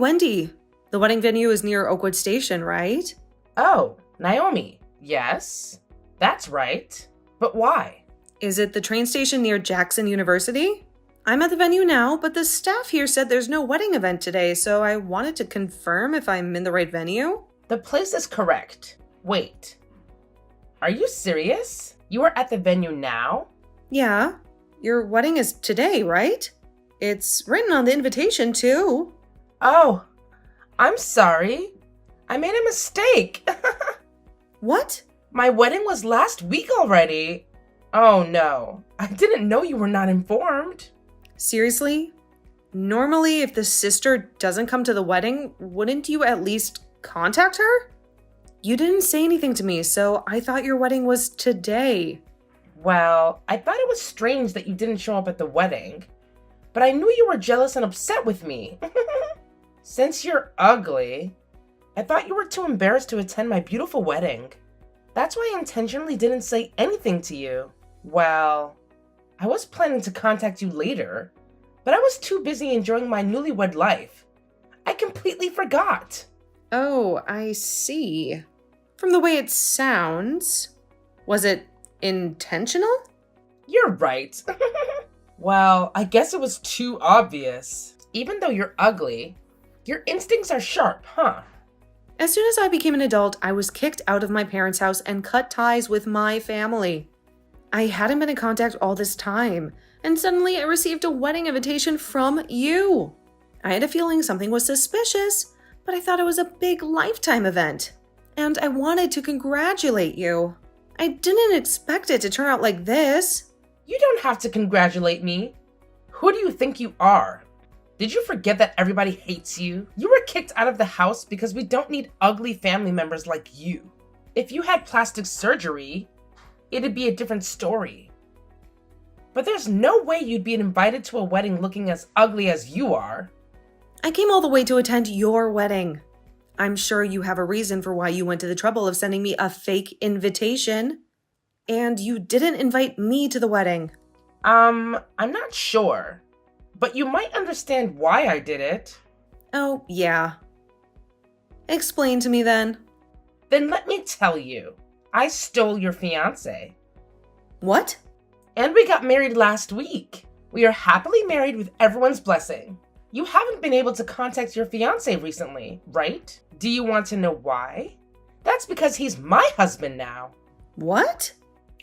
Wendy. The wedding venue is near Oakwood Station, right? Oh, Naomi. Yes, that's right. But why? Is it the train station near Jackson University? I'm at the venue now, but the staff here said there's no wedding event today, so I wanted to confirm if I'm in the right venue. The place is correct. Wait. Are you serious? You are at the venue now? Yeah. Your wedding is today, right? It's written on the invitation, too. Oh, I'm sorry. I made a mistake. What? My wedding was last week already. Oh no, I didn't know you were not informed. Seriously? Normally, if the sister doesn't come to the wedding, wouldn't you at least contact her? You didn't say anything to me, so I thought your wedding was today. Well, I thought it was strange that you didn't show up at the wedding, but I knew you were jealous and upset with me. Since you're ugly, I thought you were too embarrassed to attend my beautiful wedding. That's why I intentionally didn't say anything to you. Well, I was planning to contact you later, but I was too busy enjoying my newlywed life. I completely forgot. Oh, I see. From the way it sounds, was it intentional? You're right. Well, I guess it was too obvious. Even though you're ugly, your instincts are sharp, huh? As soon as I became an adult, I was kicked out of my parents' house and cut ties with my family. I hadn't been in contact all this time, and suddenly I received a wedding invitation from you. I had a feeling something was suspicious, but I thought it was a big lifetime event, and I wanted to congratulate you. I didn't expect it to turn out like this. You don't have to congratulate me. Who do you think you are? Did you forget that everybody hates you? You were kicked out of the house because we don't need ugly family members like you. If you had plastic surgery, it'd be a different story. But there's no way you'd be invited to a wedding looking as ugly as you are. I came all the way to attend your wedding. I'm sure you have a reason for why you went to the trouble of sending me a fake invitation. And you didn't invite me to the wedding. I'm not sure. But you might understand why I did it. Oh, yeah. Explain to me then. Then let me tell you. I stole your fiancé. What? And we got married last week. We are happily married with everyone's blessing. You haven't been able to contact your fiancé recently, right? Do you want to know why? That's because he's my husband now. What?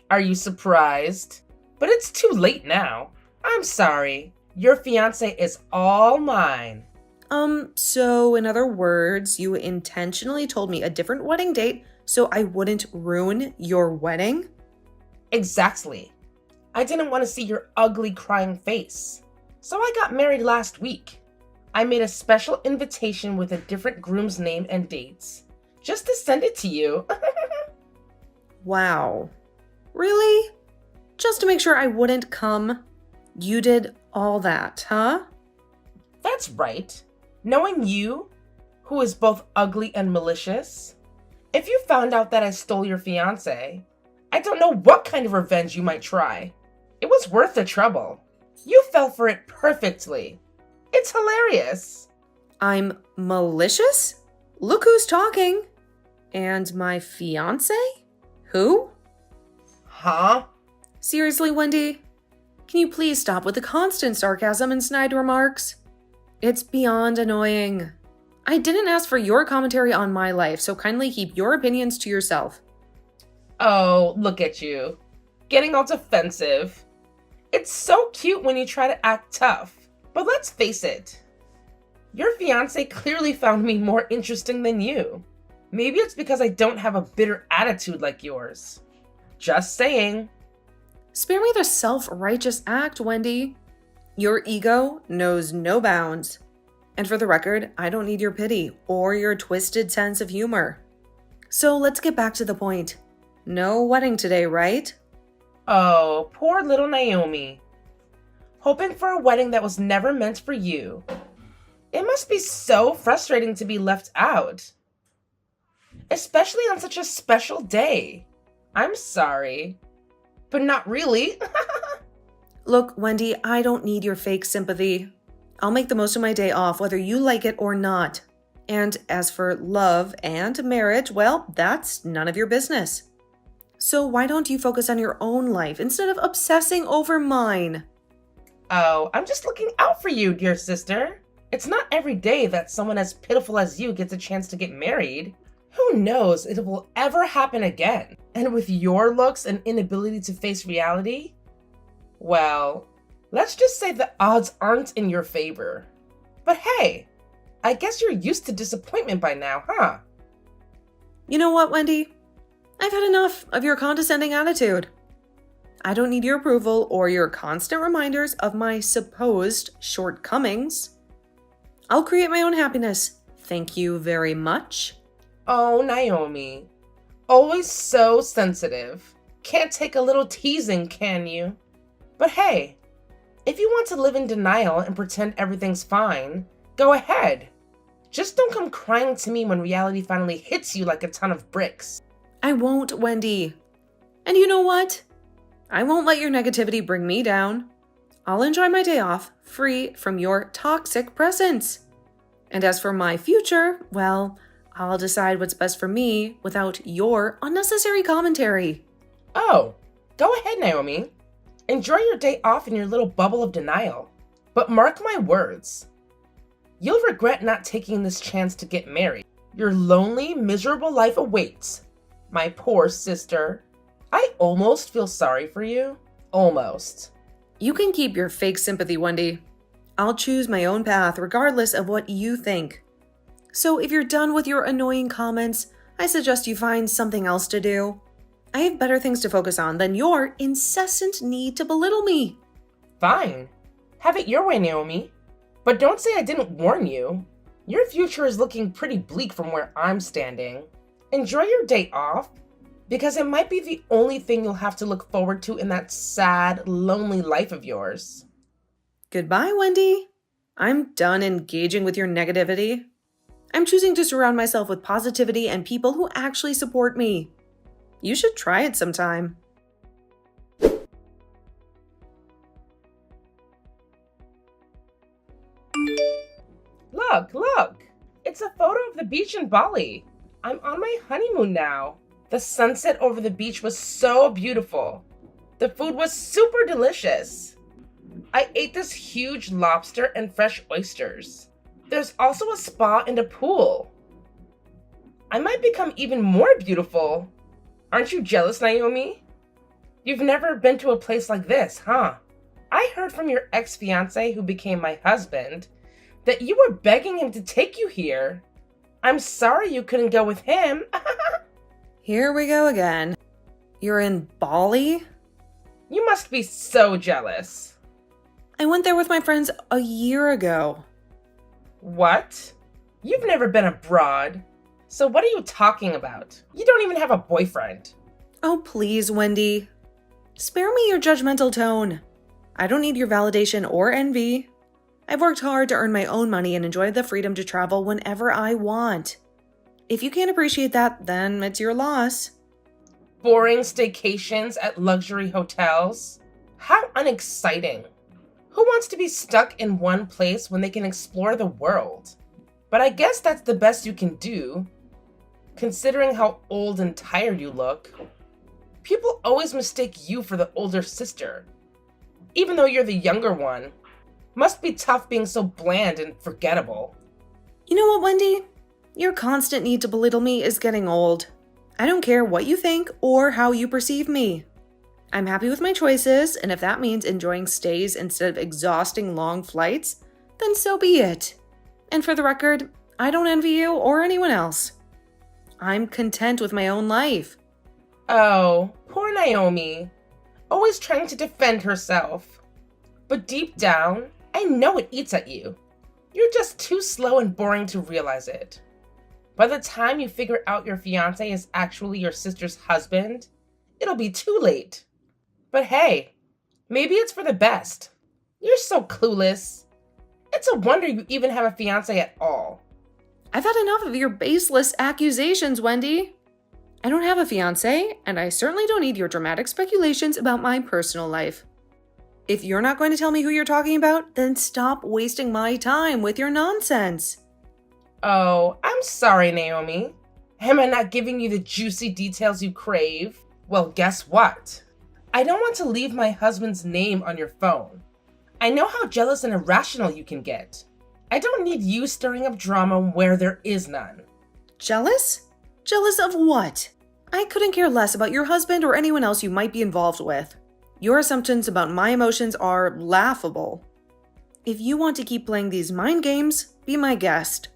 Are you surprised? But it's too late now. I'm sorry. Your fiancé is all mine. So in other words, you intentionally told me a different wedding date so I wouldn't ruin your wedding? Exactly. I didn't want to see your ugly crying face. So I got married last week. I made a special invitation with a different groom's name and dates, just to send it to you. Wow. Really? Just to make sure I wouldn't come? You did all that, huh? That's right. Knowing you, who is both ugly and malicious, if you found out that I stole your fiancé, I don't know what kind of revenge you might try. It was worth the trouble. You fell for it perfectly. It's hilarious. I'm malicious? Look who's talking. And my fiancé? Who? Huh? Seriously, Wendy? Can you please stop with the constant sarcasm and snide remarks? It's beyond annoying. I didn't ask for your commentary on my life, so kindly keep your opinions to yourself. Oh, look at you. Getting all defensive. It's so cute when you try to act tough. But let's face it. Your fiancé clearly found me more interesting than you. Maybe it's because I don't have a bitter attitude like yours. Just saying. Spare me the self-righteous act, Wendy. Your ego knows no bounds. And for the record, I don't need your pity or your twisted sense of humor. So let's get back to the point. No wedding today, right? Oh, poor little Naomi. Hoping for a wedding that was never meant for you. It must be so frustrating to be left out. Especially on such a special day. I'm sorry. But not really. Look, Wendy, I don't need your fake sympathy. I'll make the most of my day off, whether you like it or not. And as for love and marriage, well, that's none of your business. So why don't you focus on your own life instead of obsessing over mine? Oh, I'm just looking out for you, dear sister. It's not every day that someone as pitiful as you gets a chance to get married. Who knows if it will ever happen again? And with your looks and inability to face reality, well, let's just say the odds aren't in your favor. But hey, I guess you're used to disappointment by now, huh? You know what, Wendy? I've had enough of your condescending attitude. I don't need your approval or your constant reminders of my supposed shortcomings. I'll create my own happiness. Thank you very much. Oh, Naomi. Always so sensitive. Can't take a little teasing, can you? But hey, if you want to live in denial and pretend everything's fine, go ahead. Just don't come crying to me when reality finally hits you like a ton of bricks. I won't, Wendy. And you know what? I won't let your negativity bring me down. I'll enjoy my day off, free from your toxic presence. And as for my future, well, I'll decide what's best for me without your unnecessary commentary. Oh, go ahead, Naomi. Enjoy your day off in your little bubble of denial. But mark my words. You'll regret not taking this chance to get married. Your lonely, miserable life awaits. My poor sister. I almost feel sorry for you. Almost. You can keep your fake sympathy, Wendy. I'll choose my own path regardless of what you think. So if you're done with your annoying comments, I suggest you find something else to do. I have better things to focus on than your incessant need to belittle me. Fine. Have it your way, Naomi. But don't say I didn't warn you. Your future is looking pretty bleak from where I'm standing. Enjoy your day off, because it might be the only thing you'll have to look forward to in that sad, lonely life of yours. Goodbye, Wendy. I'm done engaging with your negativity. I'm choosing to surround myself with positivity and people who actually support me. You should try it sometime. Look! It's a photo of the beach in Bali. I'm on my honeymoon now. The sunset over the beach was so beautiful. The food was super delicious. I ate this huge lobster and fresh oysters. There's also a spa and a pool. I might become even more beautiful. Aren't you jealous, Naomi? You've never been to a place like this, huh? I heard from your ex-fiancé, who became my husband, that you were begging him to take you here. I'm sorry you couldn't go with him. Here we go again. You're in Bali? You must be so jealous. I went there with my friends a year ago. What? You've never been abroad. So what are you talking about? You don't even have a boyfriend. Oh, please, Wendy. Spare me your judgmental tone. I don't need your validation or envy. I've worked hard to earn my own money and enjoy the freedom to travel whenever I want. If you can't appreciate that, then it's your loss. Boring staycations at luxury hotels? How unexciting. Who wants to be stuck in one place when they can explore the world? But I guess that's the best you can do, considering how old and tired you look. People always mistake you for the older sister, even though you're the younger one. Must be tough being so bland and forgettable. You know what, Wendy? Your constant need to belittle me is getting old. I don't care what you think or how you perceive me. I'm happy with my choices, and if that means enjoying stays instead of exhausting long flights, then so be it. And for the record, I don't envy you or anyone else. I'm content with my own life. Oh, poor Naomi. Always trying to defend herself. But deep down, I know it eats at you. You're just too slow and boring to realize it. By the time you figure out your fiancé is actually your sister's husband, it'll be too late. But hey, maybe it's for the best. You're so clueless. It's a wonder you even have a fiancé at all. I've had enough of your baseless accusations, Wendy. I don't have a fiancé, and I certainly don't need your dramatic speculations about my personal life. If you're not going to tell me who you're talking about, then stop wasting my time with your nonsense. Oh, I'm sorry, Naomi. Am I not giving you the juicy details you crave? Well, guess what? I don't want to leave my husband's name on your phone. I know how jealous and irrational you can get. I don't need you stirring up drama where there is none. Jealous? Jealous of what? I couldn't care less about your husband or anyone else you might be involved with. Your assumptions about my emotions are laughable. If you want to keep playing these mind games, be my guest.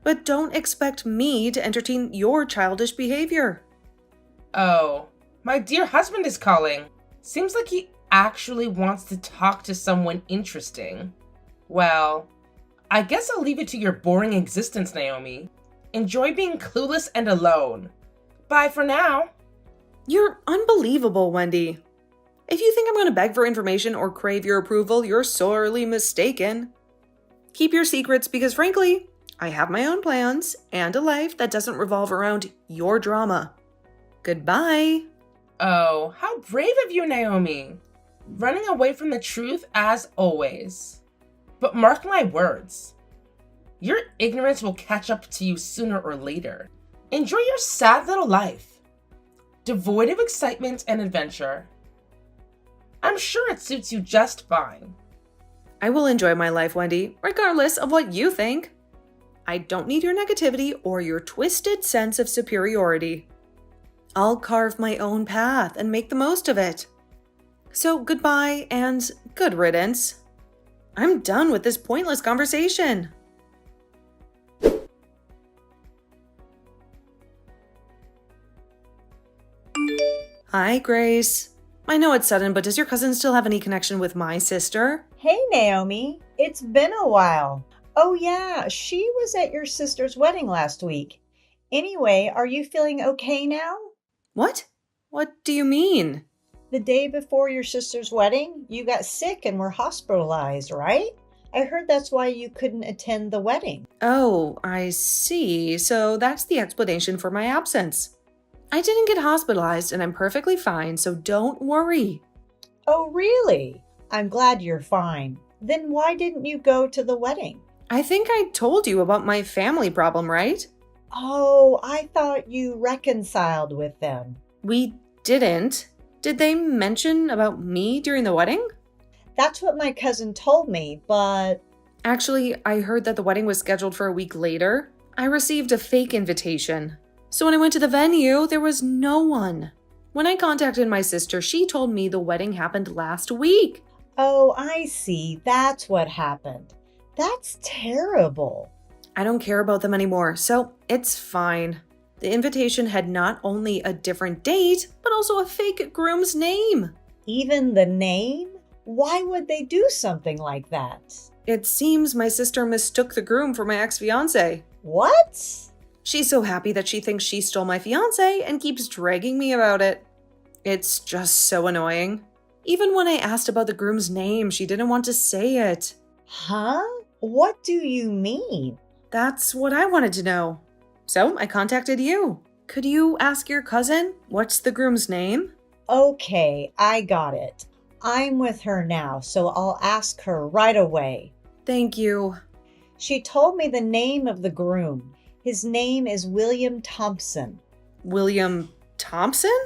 But don't expect me to entertain your childish behavior. Oh, my dear husband is calling. Seems like he actually wants to talk to someone interesting. Well, I guess I'll leave it to your boring existence, Naomi. Enjoy being clueless and alone. Bye for now. You're unbelievable, Wendy. If you think I'm going to beg for information or crave your approval, you're sorely mistaken. Keep your secrets because, frankly, I have my own plans and a life that doesn't revolve around your drama. Goodbye. Oh, how brave of you, Naomi. Running away from the truth as always. But mark my words. Your ignorance will catch up to you sooner or later. Enjoy your sad little life. Devoid of excitement and adventure. I'm sure it suits you just fine. I will enjoy my life, Wendy, regardless of what you think. I don't need your negativity or your twisted sense of superiority. I'll carve my own path and make the most of it. So goodbye and good riddance. I'm done with this pointless conversation. Hi, Grace. I know it's sudden, but does your cousin still have any connection with my sister? Hey, Naomi. It's been a while. Oh, yeah, she was at your sister's wedding last week. Anyway, are you feeling okay now? What? What do you mean? The day before your sister's wedding, you got sick and were hospitalized, right? I heard that's why you couldn't attend the wedding. Oh, I see. So that's the explanation for my absence. I didn't get hospitalized and I'm perfectly fine, so don't worry. Oh, really? I'm glad you're fine. Then why didn't you go to the wedding? I think I told you about my family problem, right? Oh, I thought you reconciled with them. We didn't. Did they mention about me during the wedding? That's what my cousin told me, but... Actually, I heard that the wedding was scheduled for a week later. I received a fake invitation. So when I went to the venue, there was no one. When I contacted my sister, she told me the wedding happened last week. Oh, I see. That's what happened. That's terrible. I don't care about them anymore, so it's fine. The invitation had not only a different date, but also a fake groom's name. Even the name? Why would they do something like that? It seems my sister mistook the groom for my ex-fiancé. What? She's so happy that she thinks she stole my fiancé and keeps dragging me about it. It's just so annoying. Even when I asked about the groom's name, she didn't want to say it. Huh? What do you mean? That's what I wanted to know. So I contacted you. Could you ask your cousin what's the groom's name? Okay, I got it. I'm with her now, so I'll ask her right away. Thank you. She told me the name of the groom. His name is William Thompson. William Thompson?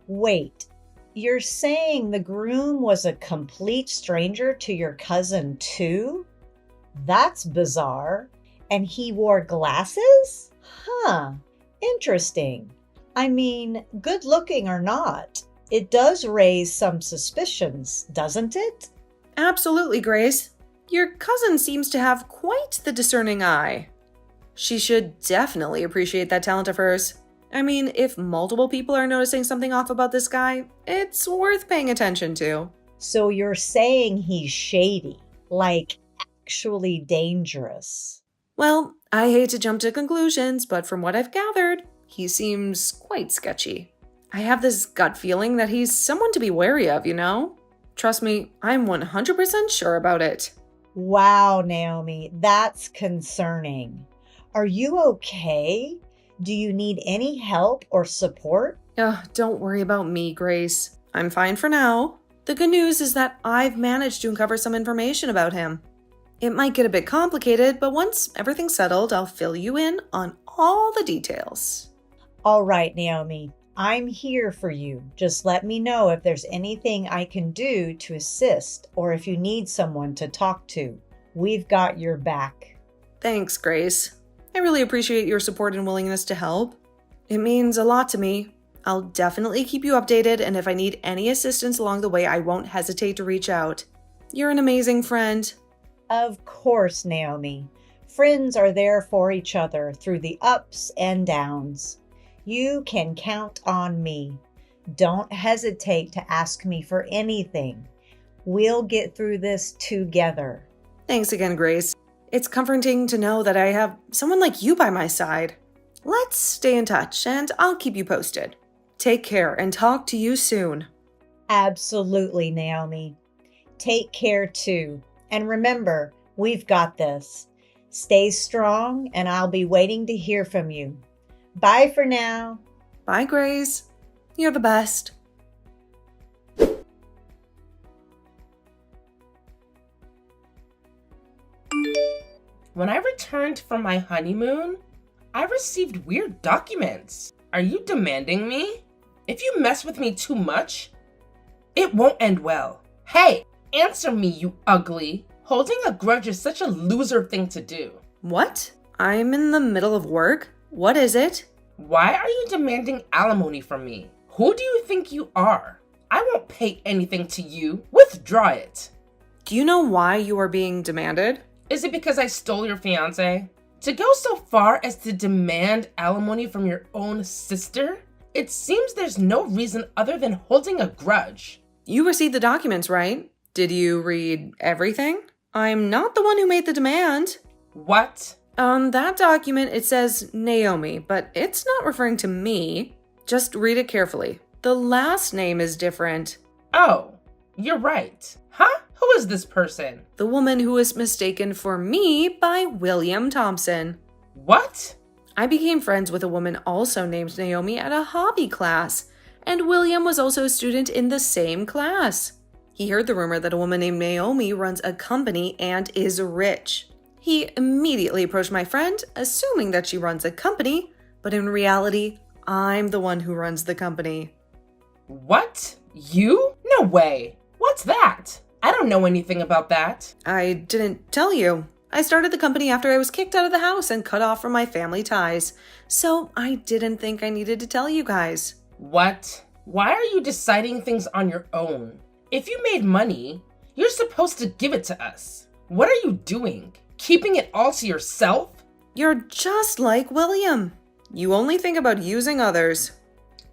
Wait, you're saying the groom was a complete stranger to your cousin too? That's bizarre. And he wore glasses? Huh, interesting. I mean, good looking or not, it does raise some suspicions, doesn't it? Absolutely, Grace. Your cousin seems to have quite the discerning eye. She should definitely appreciate that talent of hers. I mean, if multiple people are noticing something off about this guy, it's worth paying attention to. So you're saying he's shady, like actually dangerous. Well, I hate to jump to conclusions, but from what I've gathered, he seems quite sketchy. I have this gut feeling that he's someone to be wary of, you know? Trust me, I'm 100% sure about it. Wow, Naomi, that's concerning. Are you okay? Do you need any help or support? Don't worry about me, Grace. I'm fine for now. The good news is that I've managed to uncover some information about him. It might get a bit complicated, but once everything's settled, I'll fill you in on all the details. All right, Naomi, I'm here for you. Just let me know if there's anything I can do to assist or if you need someone to talk to. We've got your back. Thanks, Grace. I really appreciate your support and willingness to help. It means a lot to me. I'll definitely keep you updated, and if I need any assistance along the way, I won't hesitate to reach out. You're an amazing friend. Of course, Naomi. Friends are there for each other through the ups and downs. You can count on me. Don't hesitate to ask me for anything. We'll get through this together. Thanks again, Grace. It's comforting to know that I have someone like you by my side. Let's stay in touch, and I'll keep you posted. Take care and talk to you soon. Absolutely, Naomi. Take care too. And remember, we've got this. Stay strong, and I'll be waiting to hear from you. Bye for now. Bye, Grace. You're the best. When I returned from my honeymoon, I received weird documents. Are you demanding me? If you mess with me too much, it won't end well. Hey, answer me, you ugly. Holding a grudge is such a loser thing to do. What? I'm in the middle of work. What is it? Why are you demanding alimony from me? Who do you think you are? I won't pay anything to you. Withdraw it. Do you know why you are being demanded? Is it because I stole your fiancé? To go so far as to demand alimony from your own sister? It seems there's no reason other than holding a grudge. You received the documents, right? Did you read everything? I'm not the one who made the demand. What? On that document, it says Naomi, but it's not referring to me. Just read it carefully. The last name is different. Oh, you're right. Huh? Who is this person? The woman who was mistaken for me by William Thompson. What? I became friends with a woman also named Naomi at a hobby class, and William was also a student in the same class. He heard the rumor that a woman named Naomi runs a company and is rich. He immediately approached my friend, assuming that she runs a company, but in reality, I'm the one who runs the company. What? You? No way. What's that? I don't know anything about that. I didn't tell you. I started the company after I was kicked out of the house and cut off from my family ties, so I didn't think I needed to tell you guys. What? Why are you deciding things on your own? If you made money, you're supposed to give it to us. What are you doing? Keeping it all to yourself? You're just like William. You only think about using others.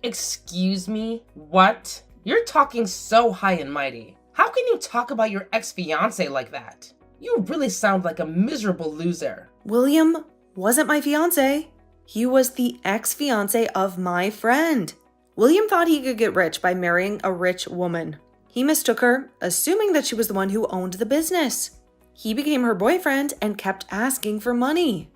Excuse me? What? You're talking so high and mighty. How can you talk about your ex-fiancé like that? You really sound like a miserable loser. William wasn't my fiancé. He was the ex-fiancé of my friend. William thought he could get rich by marrying a rich woman. He mistook her, assuming that she was the one who owned the business. He became her boyfriend and kept asking for money.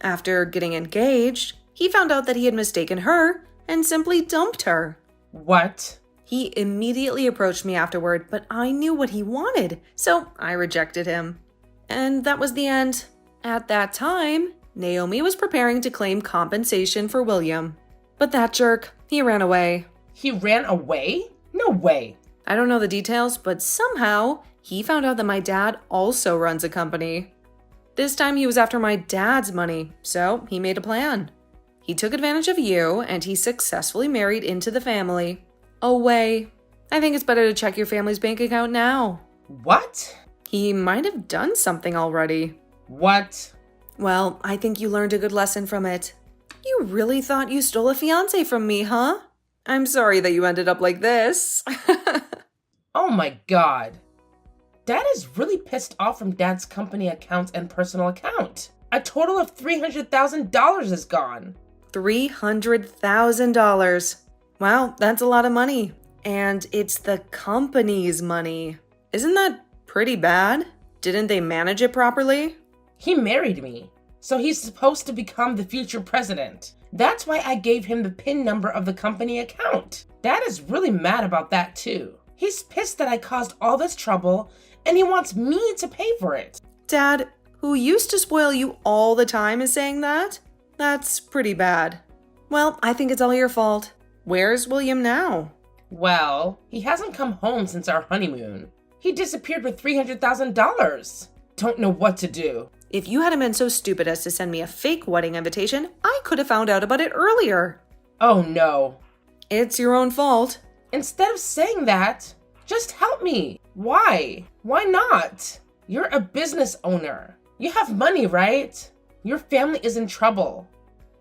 After getting engaged, he found out that he had mistaken her and simply dumped her. What? He immediately approached me afterward, but I knew what he wanted, so I rejected him. And that was the end. At that time, Naomi was preparing to claim compensation for William. But that jerk, he ran away. He ran away? No way. I don't know the details, but somehow he found out that my dad also runs a company. This time he was after my dad's money, so he made a plan. He took advantage of you, and he successfully married into the family. Away. I think it's better to check your family's bank account now. What? He might have done something already. What? Well, I think you learned a good lesson from it. You really thought you stole a fiancé from me, huh? I'm sorry that you ended up like this. Oh my god. Dad is really pissed off from Dad's company account and personal account. A total of $300,000 is gone. $300,000. Wow, that's a lot of money. And it's the company's money. Isn't that pretty bad? Didn't they manage it properly? He married me, so he's supposed to become the future president. That's why I gave him the PIN number of the company account. Dad is really mad about that too. He's pissed that I caused all this trouble, and he wants me to pay for it. Dad, who used to spoil you all the time, is saying that? That's pretty bad. Well, I think it's all your fault. Where's William now? Well, he hasn't come home since our honeymoon. He disappeared with $300,000. Don't know what to do. If you hadn't been so stupid as to send me a fake wedding invitation, I could have found out about it earlier. Oh no. It's your own fault. Instead of saying that, just help me. Why? Why not? You're a business owner. You have money, right? Your family is in trouble.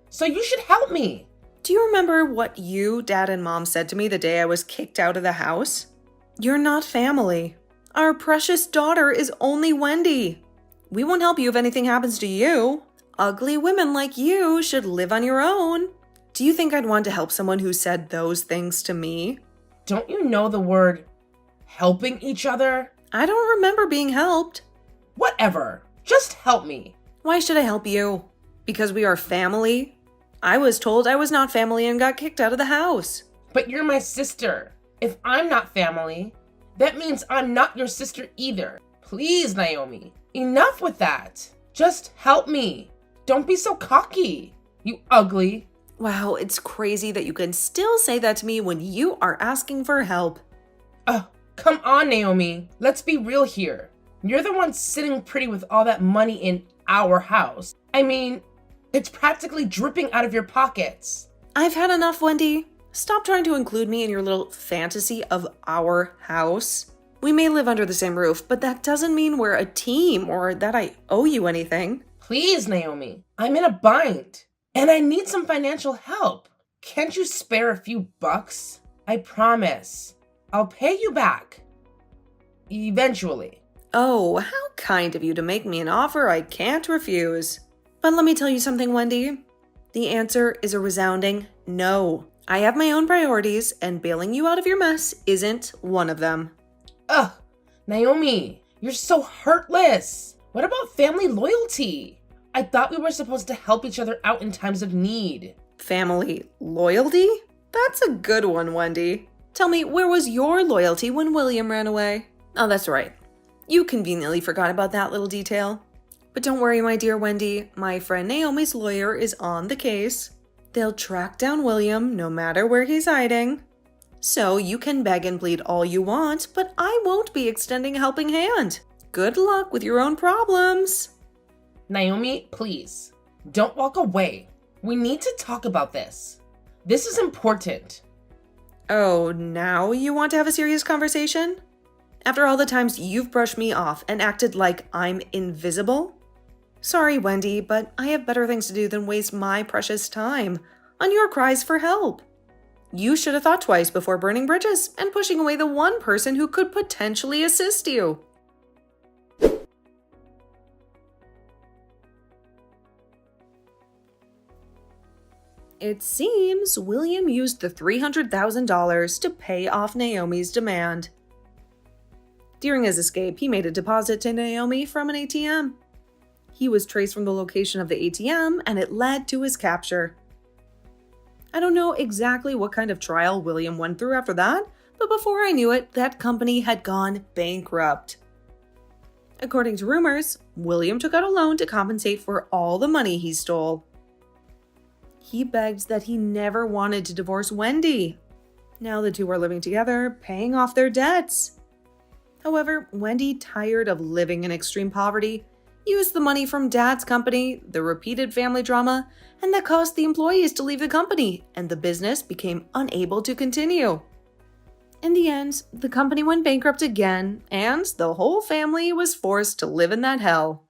So you should help me. Do you remember what you, Dad, and Mom said to me the day I was kicked out of the house? You're not family. Our precious daughter is only Wendy. We won't help you if anything happens to you. Ugly women like you should live on your own. Do you think I'd want to help someone who said those things to me? Don't you know the word helping each other? I don't remember being helped. Whatever. Just help me. Why should I help you? Because we are family? I was told I was not family and got kicked out of the house. But you're my sister. If I'm not family, that means I'm not your sister either. Please, Naomi. Enough with that. Just help me. Don't be so cocky. You ugly. Wow, it's crazy that you can still say that to me when you are asking for help. Come on, Naomi. Let's be real here. You're the one sitting pretty with all that money in our house. I mean, it's practically dripping out of your pockets. I've had enough, Wendy. Stop trying to include me in your little fantasy of our house. We may live under the same roof, but that doesn't mean we're a team or that I owe you anything. Please, Naomi. I'm in a bind, and I need some financial help. Can't you spare a few bucks? I promise. I'll pay you back. Eventually. Oh, how kind of you to make me an offer I can't refuse. But let me tell you something, Wendy. The answer is a resounding no. I have my own priorities, and bailing you out of your mess isn't one of them. Ugh, Naomi, you're so heartless. What about family loyalty? I thought we were supposed to help each other out in times of need. Family loyalty? That's a good one, Wendy. Tell me, where was your loyalty when William ran away? Oh, that's right. You conveniently forgot about that little detail. But don't worry, my dear Wendy. My friend Naomi's lawyer is on the case. They'll track down William no matter where he's hiding. So you can beg and plead all you want, but I won't be extending a helping hand. Good luck with your own problems. Naomi, please, don't walk away. We need to talk about this. This is important. Oh, now you want to have a serious conversation? After all the times you've brushed me off and acted like I'm invisible? Sorry, Wendy, but I have better things to do than waste my precious time on your cries for help. You should have thought twice before burning bridges and pushing away the one person who could potentially assist you. It seems William used the $300,000 to pay off Naomi's demand. During his escape, he made a deposit to Naomi from an ATM. He was traced from the location of the ATM, and it led to his capture. I don't know exactly what kind of trial William went through after that, but before I knew it, that company had gone bankrupt. According to rumors, William took out a loan to compensate for all the money he stole. He begged that he never wanted to divorce Wendy. Now the two are living together, paying off their debts. However, Wendy, tired of living in extreme poverty, used the money from Dad's company, the repeated family drama, and that caused the employees to leave the company, and the business became unable to continue. In the end, the company went bankrupt again, and the whole family was forced to live in that hell.